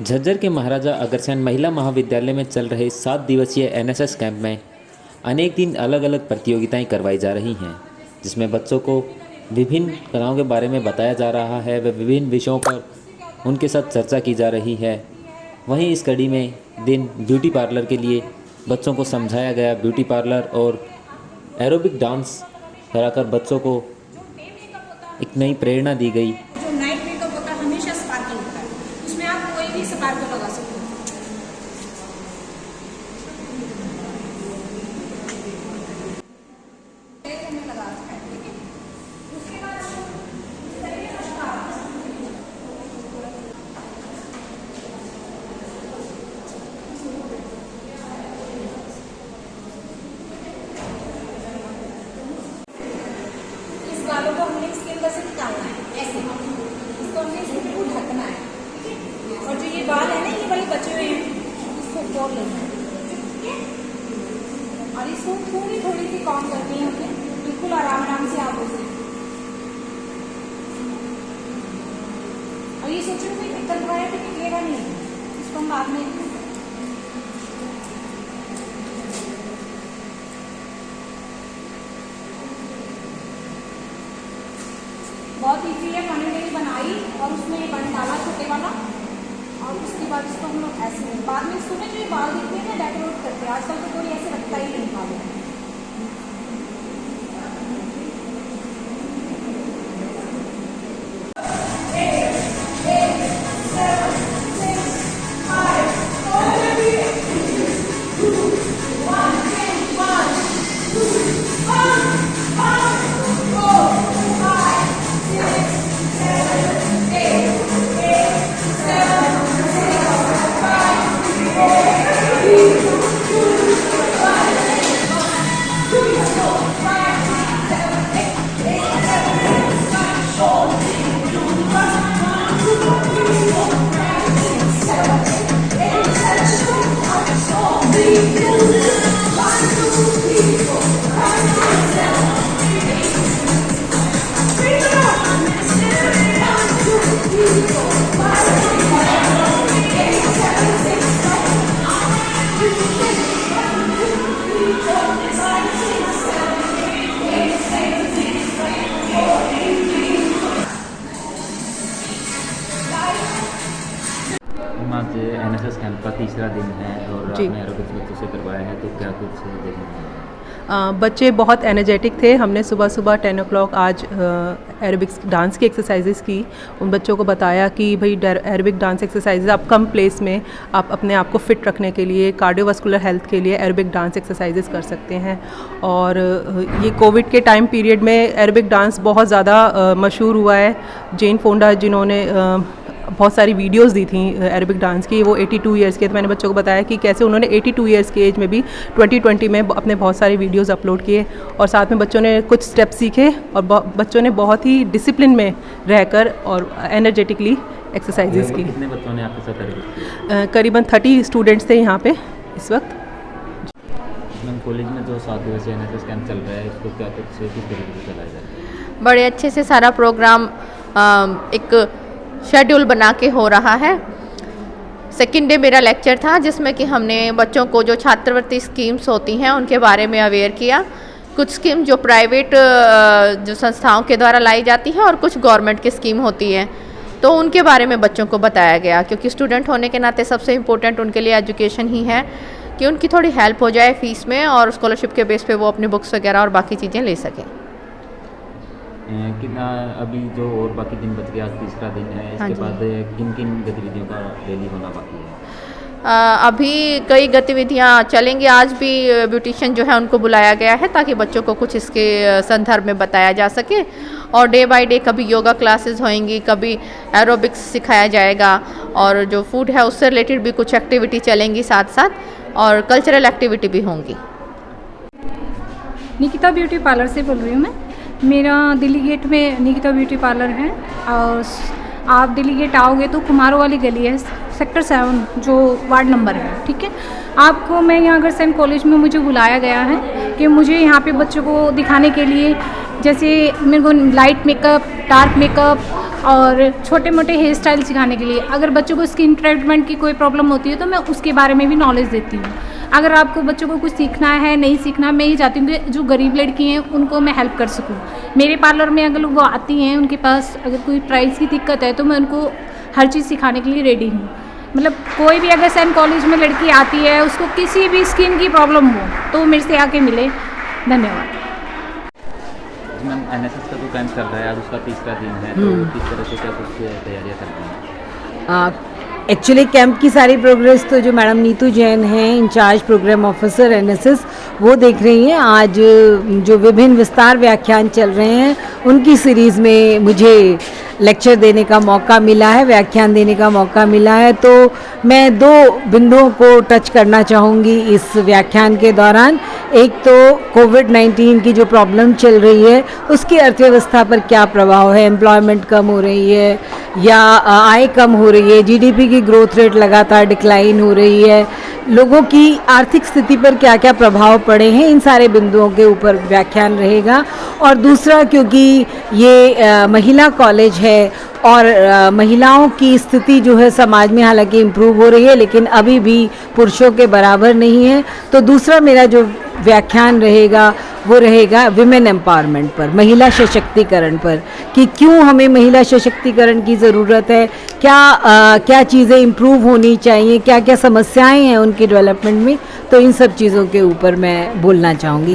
झज्जर के महाराजा अग्रसेन महिला महाविद्यालय में चल रहे 7 दिवसीय एनएसएस कैंप में अनेक दिन अलग अलग प्रतियोगिताएं करवाई जा रही हैं, जिसमें बच्चों को विभिन्न कलाओं के बारे में बताया जा रहा है व विभिन्न विषयों पर उनके साथ चर्चा की जा रही है। वहीं इस कड़ी में दिन ब्यूटी पार्लर के लिए बच्चों को समझाया गया। ब्यूटी पार्लर और एरोबिक डांस कराकर बच्चों को एक नई प्रेरणा दी गई। जो नाइट मेकअप होता है हमेशा स्पार्कल होता है, उसमें आप कोई भी स्पार्कल लगा सकते हो। इस बालों को हमने इसके अंदर से निकालना है, ऐसे इसको हमने इसको बिल्कुल ढकना है, ठीक है। और जो ये बाल है ना, ये वाले बचे हुए हैं, इसको तोड़ लेना है, ठीक है। और इसको थोड़ी थोड़ी सी कॉम करनी है हमने, बिल्कुल आराम आराम से आप उसे। और ये सोचो कोई निकल रहा है तो निकलेगा नहीं, इसको हम बाद में बहुत इजी है। मैंने मेरी बनाई और उसमें बन डाला छोटे वाला, और उसके बाद इसको हम लोग ऐसे बाद में इसको जो ये बाल दिखते हैं ना डेकोरेट करते हैं। आजकल तो कोई ऐसे रखता ही नहीं बाल। आज एनएसएस कैंप का तीसरा दिन है और जी। आपने एरोबिक्स बच्चों से करवाया है, तो क्या कुछ देखने को मिला? बच्चे बहुत एनर्जेटिक थे। हमने सुबह सुबह 10 o'clock आज एरोबिक्स डांस की एक्सरसाइजेस की। उन बच्चों को बताया कि भाई एरोबिक डांस एक्सरसाइजेस आप कम प्लेस में आप अपने आप को फिट रखने के लिए, कार्डियोवास्कुलर हेल्थ के लिए एरोबिक डांस एक्सरसाइजेस कर सकते हैं। और ये कोविड के टाइम पीरियड में एरोबिक डांस बहुत ज़्यादा मशहूर हुआ है। जेन फोंडा जिन्होंने बहुत सारी वीडियोस दी थी एरोबिक डांस की, वो 82 ईयर्स के। तो मैंने बच्चों को बताया कि कैसे उन्होंने 82 ईयर्स के एज में भी 2020 में अपने बहुत सारे वीडियोस अपलोड किए, और साथ में बच्चों ने कुछ स्टेप्स सीखे और बच्चों ने बहुत ही डिसिप्लिन में रहकर और एनर्जेटिकली एक्सरसाइजेस की। कितने बच्चों ने आपके साथ एरोबिक्स किया? करीबन 30 स्टूडेंट्स थे यहाँ पे इस वक्त। मैम, कॉलेज में जो 7 दिवसीय एनएसएस कैंप चल रहा है, इसको क्या कुछ किस तरीके से चलाया जा रहा है? बड़े अच्छे से सारा प्रोग्राम एक शेड्यूल बना के हो रहा है। सेकेंड डे मेरा लेक्चर था, जिसमें कि हमने बच्चों को जो छात्रवृत्ति स्कीम्स होती हैं उनके बारे में अवेयर किया। कुछ स्कीम जो प्राइवेट जो संस्थाओं के द्वारा लाई जाती है और कुछ गवर्नमेंट की स्कीम होती है, तो उनके बारे में बच्चों को बताया गया। क्योंकि स्टूडेंट होने के नाते सबसे इम्पोर्टेंट उनके लिए एजुकेशन ही है, कि उनकी थोड़ी हेल्प हो जाए फीस में, और स्कॉलरशिप के बेस पे वो अपनी बुक्स वगैरह और बाकी चीज़ें ले सकें। कितना अभी जो और बाकी दिन बच गया, आज तीसरा दिन है, हाँ इसके जी। बाद किन किन गतिविधियों का डेली होना बाकी है? अभी कई गतिविधियां चलेंगी। आज भी ब्यूटिशियन जो है उनको बुलाया गया है, ताकि बच्चों को कुछ इसके संदर्भ में बताया जा सके। और डे बाय डे कभी योगा क्लासेस होंगी, कभी एरोबिक्स सिखाया जाएगा, और जो फूड है उससे रिलेटेड भी कुछ एक्टिविटी चलेंगी साथ साथ, और कल्चरल एक्टिविटी भी होंगी। निकिता ब्यूटी पार्लर से बोल रही हूँ मैं। मेरा दिल्ली गेट में निकिता ब्यूटी पार्लर है, और आप दिल्ली गेट आओगे तो कुमारों वाली गली है, सेक्टर 7 जो वार्ड नंबर है, ठीक है। आपको मैं यहाँ अग्रसेन कॉलेज में मुझे बुलाया गया है कि मुझे यहाँ पे बच्चों को दिखाने के लिए, जैसे मेरे को लाइट मेकअप, डार्क मेकअप और छोटे मोटे हेयर स्टाइल सिखाने के लिए। अगर बच्चों को स्किन ट्रीटमेंट की कोई प्रॉब्लम होती है तो मैं उसके बारे में भी नॉलेज देती हूँ। अगर आपको बच्चों को कुछ सीखना है, नहीं सीखना, मैं ये चाहती हूँ कि जो गरीब लड़की हैं उनको मैं हेल्प कर सकूँ। मेरे पार्लर में अगर वो आती हैं, उनके पास अगर कोई प्राइस की दिक्कत है तो मैं उनको हर चीज़ सिखाने के लिए रेडी हूँ। मतलब कोई भी अगर सेंट कॉलेज में लड़की आती है, उसको किसी भी स्किन की प्रॉब्लम हो तो मेरे से आके मिले। धन्यवाद। मैम, एनएसएस का जो कैंप चल रहा है आज उसका तीसरा दिन है, तो किस तरह से क्या कुछ तैयारियां कर रही हैं? एक्चुअली कैंप की सारी प्रोग्रेस तो जो मैडम नीतू जैन हैं, इंचार्ज प्रोग्राम ऑफिसर एनएसएस, वो देख रही हैं। आज जो विभिन्न विस्तार व्याख्यान चल रहे हैं उनकी सीरीज़ में मुझे लेक्चर देने का मौका मिला है, व्याख्यान देने का मौका मिला है। तो मैं दो बिंदुओं को टच करना चाहूँगी इस व्याख्यान के दौरान। एक तो कोविड-19 की जो प्रॉब्लम चल रही है उसकी अर्थव्यवस्था पर क्या प्रभाव है, एम्प्लॉयमेंट कम हो रही है या आय कम हो रही है, जीडीपी की ग्रोथ रेट लगातार डिक्लाइन हो रही है, लोगों की आर्थिक स्थिति पर क्या क्या प्रभाव पड़े हैं, इन सारे बिंदुओं के ऊपर व्याख्यान रहेगा। और दूसरा, क्योंकि ये महिला कॉलेज है और महिलाओं की स्थिति जो है समाज में हालांकि इम्प्रूव हो रही है लेकिन अभी भी पुरुषों के बराबर नहीं है, तो दूसरा मेरा जो व्याख्यान रहेगा वो रहेगा विमेन एम्पावरमेंट पर, महिला सशक्तिकरण पर, कि क्यों हमें महिला सशक्तिकरण की ज़रूरत है, क्या चीज़ें इम्प्रूव होनी चाहिए, क्या क्या समस्याएं हैं उनकी डेवलपमेंट में। तो इन सब चीज़ों के ऊपर मैं बोलना चाहूँगी।